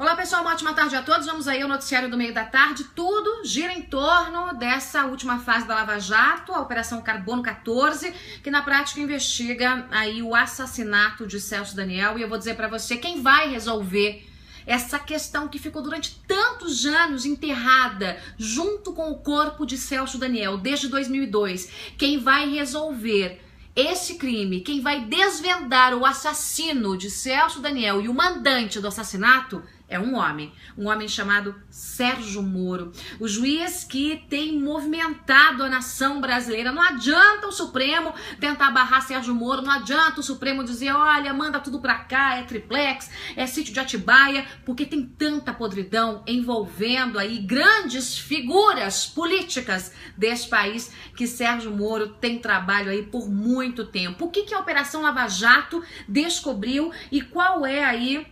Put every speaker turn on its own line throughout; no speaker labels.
Olá pessoal, uma ótima tarde a todos. Vamos aí ao noticiário do meio da tarde. Tudo gira em torno dessa última fase da Lava Jato, a Operação Carbono 14, que na prática investiga aí o assassinato de Celso Daniel. E eu vou dizer para você quem vai resolver essa questão que ficou durante tantos anos enterrada junto com o corpo de Celso Daniel desde 2002. Quem vai resolver esse crime, quem vai desvendar o assassino de Celso Daniel e o mandante do assassinato é um homem chamado Sérgio Moro, o juiz que tem movimentado a nação brasileira. Não adianta o Supremo tentar barrar Sérgio Moro, não adianta o Supremo dizer, olha, manda tudo pra cá, é triplex, é sítio de Atibaia, porque tem tanta podridão envolvendo aí grandes figuras políticas desse país que Sérgio Moro tem trabalho aí por muito tempo. O que a Operação Lava Jato descobriu e qual é aí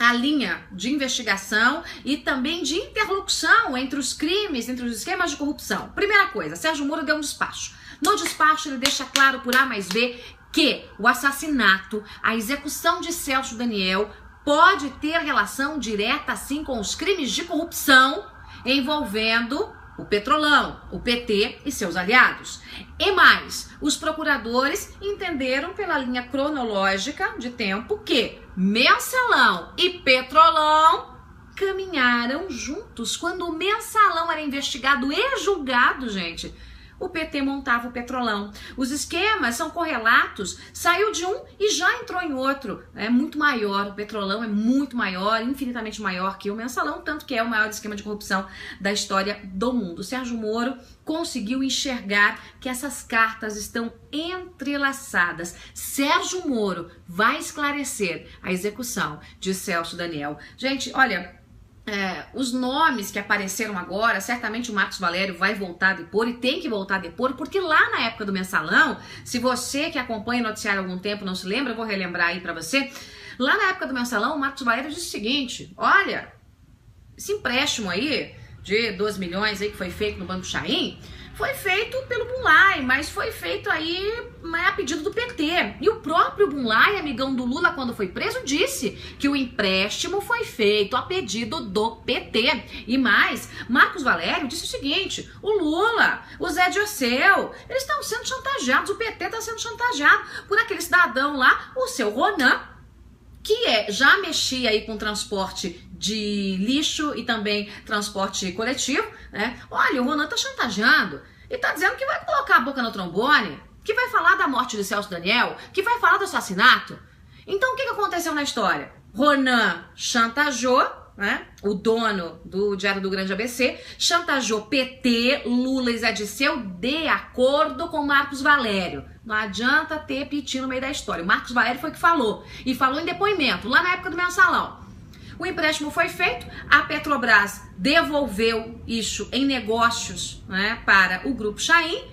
a linha de investigação e também de interlocução entre os crimes, entre os esquemas de corrupção? Primeira coisa, Sérgio Moro deu um despacho. No despacho ele deixa claro por A mais B que o assassinato, a execução de Celso Daniel pode ter relação direta assim com os crimes de corrupção envolvendo o Petrolão, o PT e seus aliados. E mais, os procuradores entenderam pela linha cronológica de tempo que Mensalão e Petrolão caminharam juntos. Quando o Mensalão era investigado e julgado, gente, o PT montava o Petrolão. Os esquemas são correlatos, saiu de um e já entrou em outro. É muito maior, o Petrolão é muito maior, infinitamente maior que o Mensalão, tanto que é o maior esquema de corrupção da história do mundo. O Sérgio Moro conseguiu enxergar que essas cartas estão entrelaçadas. Sérgio Moro vai esclarecer a execução de Celso Daniel. Gente, olha, os nomes que apareceram agora, certamente o Marcos Valério vai voltar a depor e tem que voltar a depor, porque lá na época do Mensalão, se você que acompanha o noticiário há algum tempo não se lembra, eu vou relembrar aí pra você. Lá na época do Mensalão, o Marcos Valério disse o seguinte, olha, esse empréstimo aí de 12 milhões aí que foi feito no Banco Chaim, foi feito pelo Bunlai, mas foi feito aí a pedido do PT. E o próprio Bunlai, amigão do Lula, quando foi preso, disse que o empréstimo foi feito a pedido do PT. E mais, Marcos Valério disse o seguinte, o Lula, o Zé Dirceu, eles estão sendo chantageados, o PT está sendo chantageado por aquele cidadão lá, o seu Ronan, que já mexia aí com transporte de lixo e também transporte coletivo, né? Olha, o Ronan tá chantageando e tá dizendo que vai colocar a boca no trombone, que vai falar da morte de Celso Daniel, que vai falar do assassinato. Então o que aconteceu na história? Ronan chantageou, né? O dono do Diário do Grande ABC, chantageou PT, Lula e Zé Dirceu de acordo com Marcos Valério. Não adianta ter piti no meio da história. O Marcos Valério foi que falou. E falou em depoimento, lá na época do Mensalão. O empréstimo foi feito, a Petrobras devolveu isso em negócios, né, para o Grupo Chaim.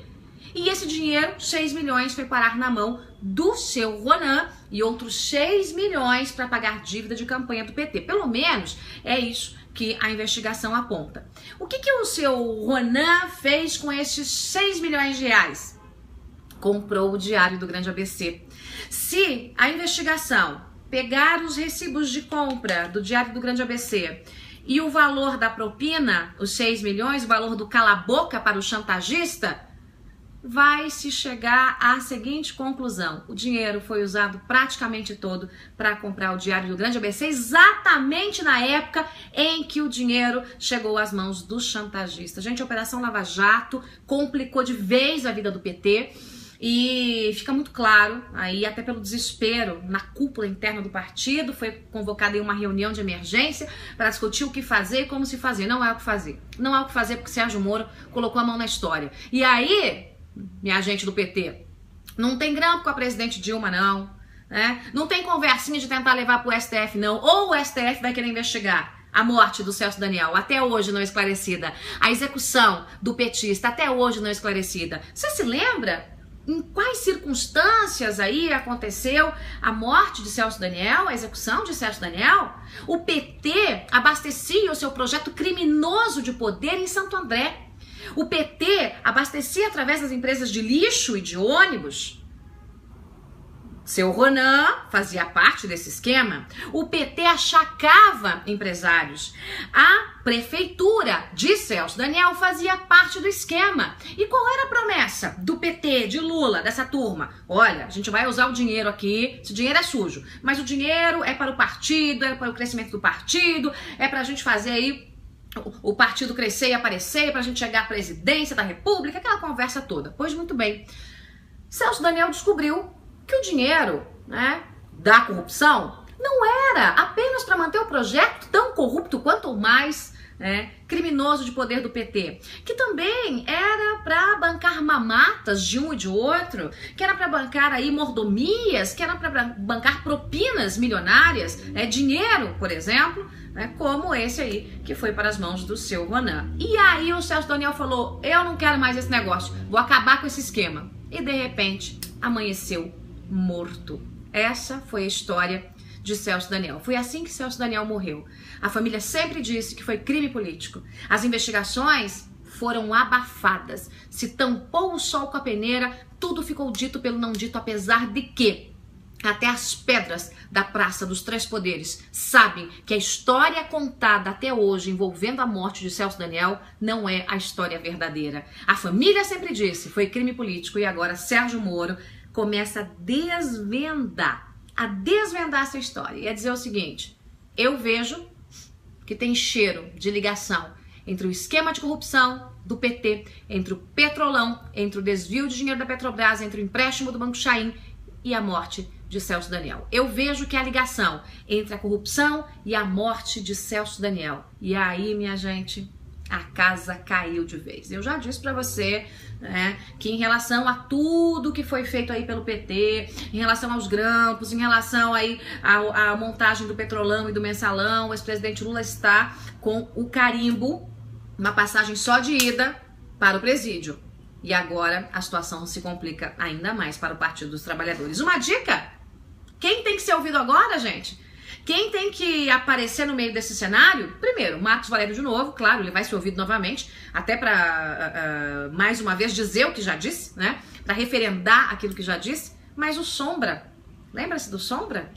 E esse dinheiro, 6 milhões, foi parar na mão do seu Ronan e outros 6 milhões para pagar dívida de campanha do PT. Pelo menos é isso que a investigação aponta. O que o seu Ronan fez com esses 6 milhões de reais? Comprou o Diário do Grande ABC. Se a investigação pegar os recibos de compra do Diário do Grande ABC e o valor da propina, os 6 milhões, o valor do cala-boca para o chantagista, vai se chegar à seguinte conclusão: o dinheiro foi usado praticamente todo para comprar o Diário do Grande ABC, exatamente na época em que o dinheiro chegou às mãos do chantagista. Gente, a Operação Lava Jato complicou de vez a vida do PT e fica muito claro, aí até pelo desespero na cúpula interna do partido, foi convocada em uma reunião de emergência para discutir o que fazer e como se fazer. Não é o que fazer. Não é o que fazer porque Sérgio Moro colocou a mão na história. E aí, minha gente do PT, não tem grampo com a presidente Dilma, não, né? Não tem conversinha de tentar levar pro STF, não. Ou o STF vai querer investigar a morte do Celso Daniel, até hoje não esclarecida. A execução do petista, até hoje não esclarecida. Você se lembra em quais circunstâncias aí aconteceu a morte de Celso Daniel, a execução de Celso Daniel? O PT abastecia o seu projeto criminoso de poder em Santo André. O PT abastecia através das empresas de lixo e de ônibus Seu Ronan fazia parte desse esquema. O PT achacava empresários. A prefeitura de Celso Daniel fazia parte do esquema. E qual era a promessa do PT, de Lula, dessa turma? Olha, a gente vai usar o dinheiro aqui, esse dinheiro é sujo, mas o dinheiro é para o partido, é para o crescimento do partido, é para a gente fazer aí o partido crescer e aparecer, para a gente chegar à presidência da República, aquela conversa toda. Pois muito bem, Celso Daniel descobriu que o dinheiro, né, da corrupção não era apenas para manter o projeto tão corrupto quanto o mais criminoso de poder do PT, que também era para bancar mamatas de um e de outro, que era para bancar aí mordomias, que era para bancar propinas milionárias, dinheiro, por exemplo, como esse aí que foi para as mãos do seu Ronan. E aí o Celso Daniel falou: eu não quero mais esse negócio, vou acabar com esse esquema. E de repente amanheceu morto. Essa foi a história de Celso Daniel. Foi assim que Celso Daniel morreu. A família sempre disse que foi crime político. As investigações foram abafadas. Se tampou o sol com a peneira, tudo ficou dito pelo não dito, apesar de que até as pedras da Praça dos Três Poderes sabem que a história contada até hoje envolvendo a morte de Celso Daniel não é a história verdadeira. A família sempre disse, foi crime político, e agora Sérgio Moro começa a desvendar essa história e a dizer o seguinte: eu vejo que tem cheiro de ligação entre o esquema de corrupção do PT, entre o Petrolão, entre o desvio de dinheiro da Petrobras, entre o empréstimo do Banco Chain e a morte de Celso Daniel. Eu vejo que há ligação entre a corrupção e a morte de Celso Daniel. E aí, minha gente, a casa caiu de vez. Eu já disse pra você, que em relação a tudo que foi feito aí pelo PT, em relação aos grampos, em relação aí à montagem do Petrolão e do Mensalão, o ex-presidente Lula está com o carimbo, uma passagem só de ida para o presídio. E agora a situação se complica ainda mais para o Partido dos Trabalhadores. Uma dica: quem tem que ser ouvido agora, gente? Quem tem que aparecer no meio desse cenário? Primeiro, Marcos Valério de novo, claro, ele vai ser ouvido novamente, até para, mais uma vez, dizer o que já disse, para referendar aquilo que já disse. Mas o Sombra, lembra-se do Sombra?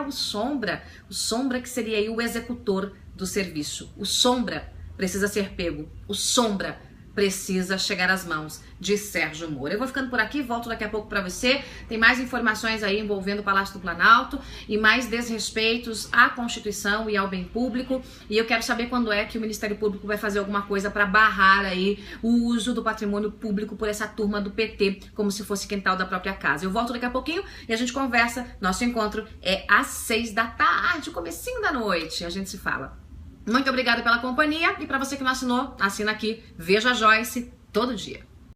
O Sombra que seria aí o executor do serviço. O Sombra precisa ser pego, o Sombra precisa chegar às mãos de Sérgio Moro. Eu vou ficando por aqui, volto daqui a pouco para você. Tem mais informações aí envolvendo o Palácio do Planalto e mais desrespeitos à Constituição e ao bem público. E eu quero saber quando é que o Ministério Público vai fazer alguma coisa para barrar aí o uso do patrimônio público por essa turma do PT, como se fosse quintal da própria casa. Eu volto daqui a pouquinho e a gente conversa. Nosso encontro é às 6 da tarde, comecinho da noite. A gente se fala. Muito obrigada pela companhia, e para você que não assinou, assina aqui, Veja Joyce todo dia.